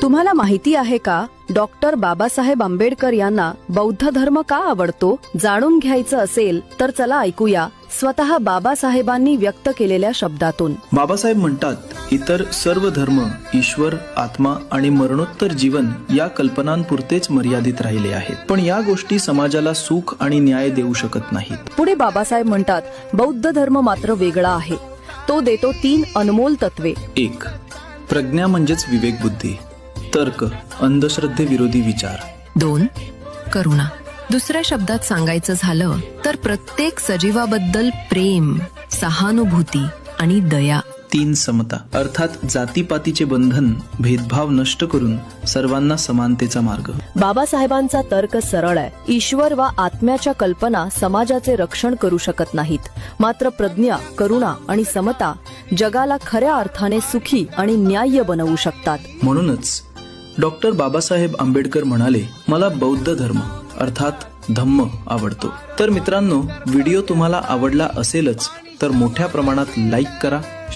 तुम्हाला माहिती आहे का, डॉक्टर बाबासाहेब आंबेडकर यांना बौद्ध धर्म का आवडतो? जाणून घ्यायचं असेल तर चला ऐकूया स्वतः बाबासाहेबांनी व्यक्त केलेल्या शब्दातून. बाबासाहेब म्हणतात, इतर सर्व धर्म ईश्वर, आत्मा आणि मरणोत्तर जीवन या कल्पनांपुरतेच मर्यादित राहिले आहेत, पण या गोष्टी समाजाला सुख आणि न्याय देऊ शकत नाहीत. पुढे बाबासाहेब म्हणतात, बौद्ध धर्म मात्र वेगळा आहे. तो देतो 3 अनमोल तत्वे. 1. प्रज्ञा म्हणजेच विवेक बुद्धी, तर्क, अंधश्रद्धेविरोधी विचार. 2. करुणा. दुसऱ्या शब्दात सांगायचं झालं तर प्रत्येक सजीवाबद्दल प्रेम, सहानुभूती आणि दया. 3. समता, अर्थात जातीपातीचे बंधन, भेदभाव नष्ट करून सर्वांना समानतेचा मार्ग. बाबासाहेबांचा तर्क सरळ आहे. ईश्वर वा आत्म्याच्या कल्पना समाजाचे रक्षण करू शकत नाहीत, मात्र प्रज्ञा, करुणा आणि समता जगाला खऱ्या अर्थाने सुखी आणि न्याय्य बनवू शकतात. म्हणूनच डॉक्टर बाबासाहेब आंबेडकर म्हणाले, मला बौद्ध धर्म अर्थात धम्म आवडतो. तर मित्रांनो, व्हिडिओ तुम्हाला आवडला असेलच तर मोठ्या प्रमाणात लाईक करा,